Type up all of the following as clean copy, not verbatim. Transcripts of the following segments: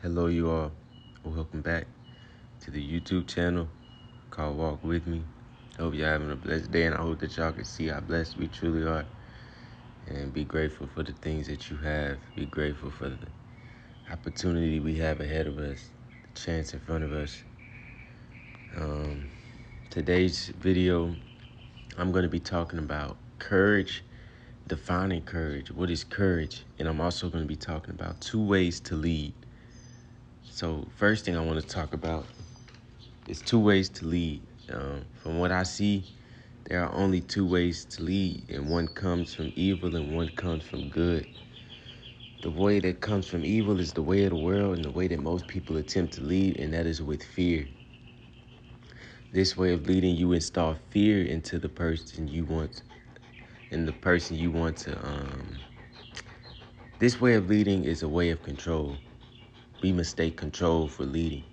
Hello, you all. Welcome back to the YouTube channel called Walk With Me. Hope y'all having a blessed day, and I hope that y'all can see how blessed we truly are. And be grateful for the things that you have. Be grateful for the opportunity we have ahead of us, the chance in front of us. Today's video, I'm going to be talking about courage, defining courage. What is courage? And I'm also going to be talking about 2 ways to lead. So first thing I want to talk about is 2 ways to lead. From what I see, there are only 2 ways to lead, and one comes from evil and one comes from good. The way that comes from evil is the way of the world and the way that most people attempt to lead, and that is with fear. This way of leading, you install fear into the person you want, and the person you want to. This way of leading is a way of control. We mistake control for leading.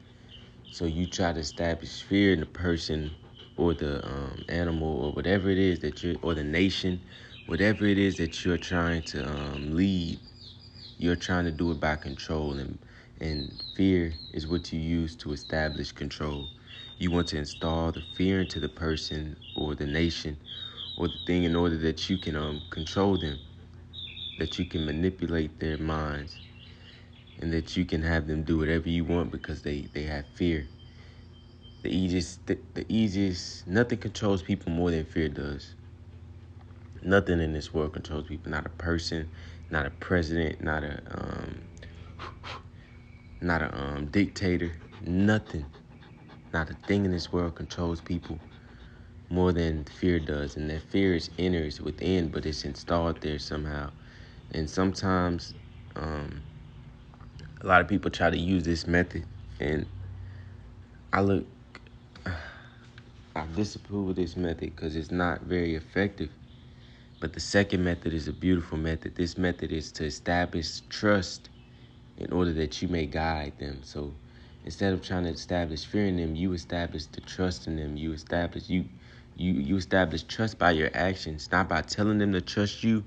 So you try to establish fear in the person or the animal or whatever it is that you're, or the nation, whatever it is that you're trying to lead. You're trying to do it by control, and fear is what you use to establish control. You want to install the fear into the person or the nation or the thing in order that you can control them, that you can manipulate their minds, and that you can have them do whatever you want because they have fear. The easiest, nothing controls people more than fear does. Nothing in this world controls people. Not a person, not a president, not a dictator. Nothing, not a thing in this world controls people more than fear does. And that fear is enters within, but it's installed there somehow. And sometimes, a lot of people try to use this method, and I disapprove of this method because it's not very effective. But the second method is a beautiful method. This method is to establish trust in order that you may guide them. So instead of trying to establish fear in them, you establish the trust in them. You establish trust by your actions, not by telling them to trust you,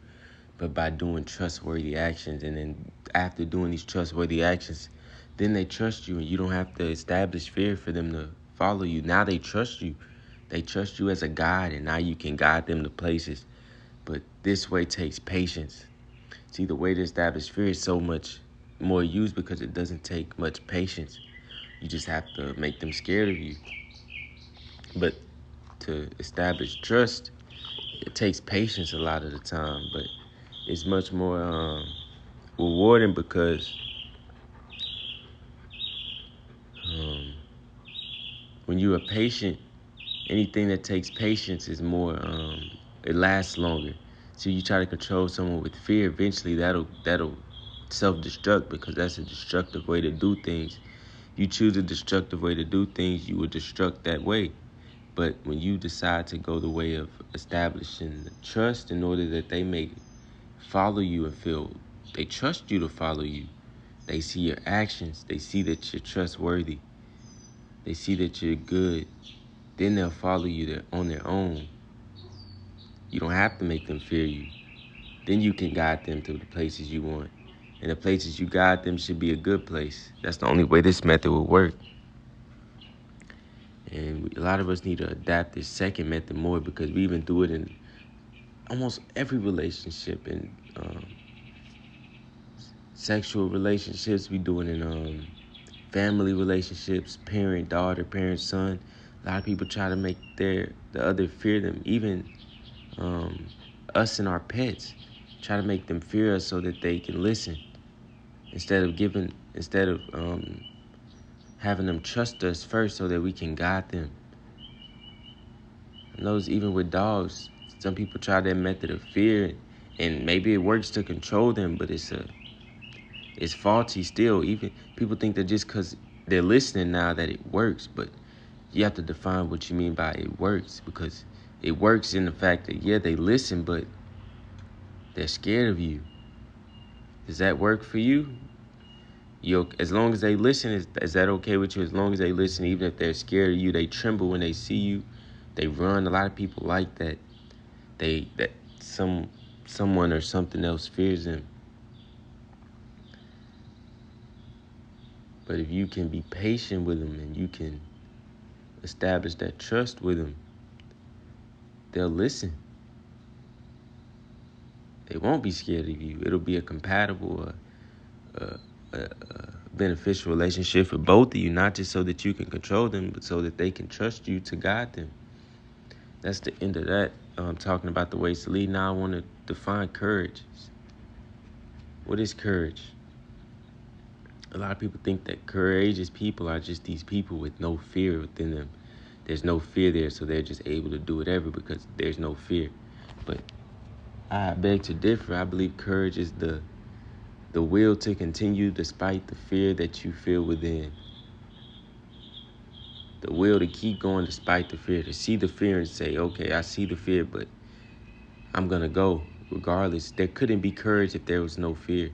but by doing trustworthy actions. And then after doing these trustworthy actions, then they trust you, and you don't have to establish fear for them to follow you. Now they trust you. They trust you as a guide, and now you can guide them to places. But this way takes patience. See, the way to establish fear is so much more used because it doesn't take much patience. You just have to make them scared of you. But to establish trust, it takes patience a lot of the time, but it's much more rewarding because when you are patient, anything that takes patience is more, it lasts longer. So you try to control someone with fear, eventually that'll self-destruct because that's a destructive way to do things. You choose a destructive way to do things, you will destruct that way. But when you decide to go the way of establishing trust in order that they may follow you and feel they trust you to follow you, they see your actions, they see that you're trustworthy, they see that you're good, then they'll follow you on their own. You don't have to make them fear you. Then you can guide them to the places you want. And the places you guide them should be a good place. That's the only way this method will work. And a lot of us need to adapt this second method more because we even do it in almost every relationship. In sexual relationships, we do it in family relationships, parent, daughter, parent, son. A lot of people try to make the other fear them. Even us and our pets, try to make them fear us so that they can listen. Instead of having them trust us first so that we can guide them. I know even with dogs, some people try that method of fear, and maybe it works to control them, but it's faulty still. Even people think that just because they're listening now that it works, but you have to define what you mean by it works, because it works in the fact that, yeah, they listen, but they're scared of you. Does that work for you? As long as they listen, is that okay with you? As long as they listen, even if they're scared of you, they tremble when they see you, they run. A lot of people like that. Someone or something else fears them. But if you can be patient with them and you can establish that trust with them, they'll listen. They won't be scared of you. It'll be a compatible, beneficial relationship for both of you, not just so that you can control them, but so that they can trust you to guide them. That's the end of that. Talking about the ways to lead. Now I want to define courage. What is courage? A lot of people think that courageous people are just these people with no fear within them. There's no fear there, so they're just able to do whatever because there's no fear. But I beg to differ. I believe courage is the will to continue despite the fear that you feel within. The will to keep going despite the fear, to see the fear and say, okay, I see the fear, but I'm going to go regardless. There couldn't be courage if there was no fear.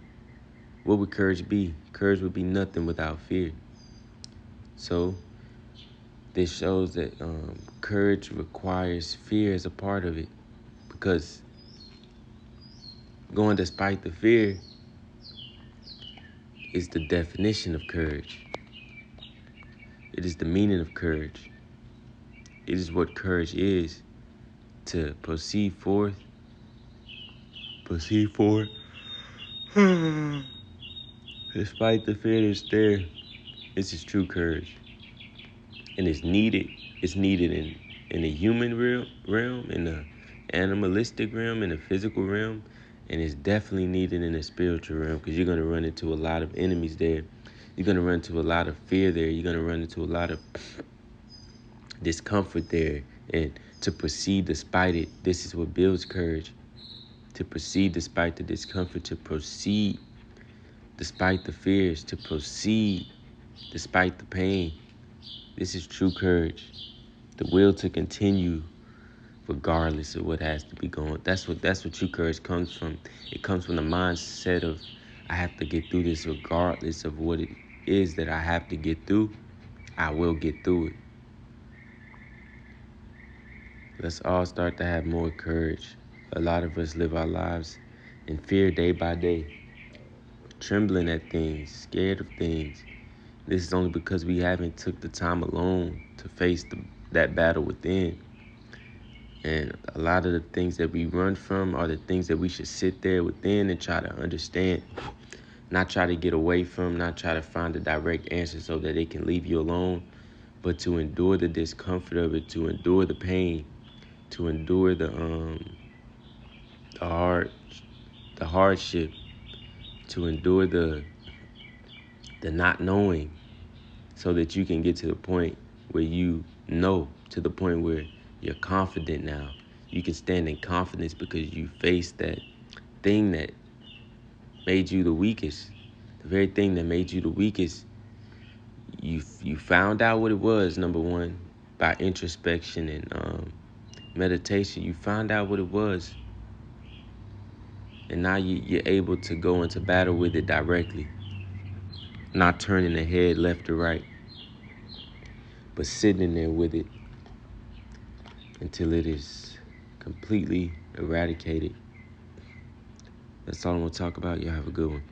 What would courage be? Courage would be nothing without fear. So this shows that courage requires fear as a part of it, because going despite the fear is the definition of courage. It is the meaning of courage. It is what courage is, to proceed forth despite the fear that's there. This is true courage. And it's needed. It's needed in the human realm, in the animalistic realm, in the physical realm, and it's definitely needed in the spiritual realm, because you're going to run into a lot of enemies there. You're going to run into a lot of fear there. You're going to run into a lot of discomfort there. And to proceed despite it, this is what builds courage. To proceed despite the discomfort, to proceed despite the fears, to proceed despite the pain. This is true courage. The will to continue regardless of what has to be going. That's what true courage comes from. It comes from the mindset of, I have to get through this regardless of what it is that I have to get through. I will get through it. Let's all start to have more courage. A lot of us live our lives in fear day by day, trembling at things, scared of things. This is only because we haven't took the time alone to face that battle within. And a lot of the things that we run from are the things that we should sit there within and try to understand. Not try to get away from, not try to find a direct answer so that it can leave you alone, but to endure the discomfort of it, to endure the pain, to endure the hardship, to endure the not knowing, so that you can get to the point where you know, to the point where you're confident now. You can stand in confidence because you faced that thing that made you the weakest. The very thing that made you the weakest, you found out what it was, number one, by introspection and meditation. You found out what it was. And now you're able to go into battle with it directly. Not turning the head left or right, but sitting in there with it until it is completely eradicated. That's all I'm going to talk about. Y'all have a good one.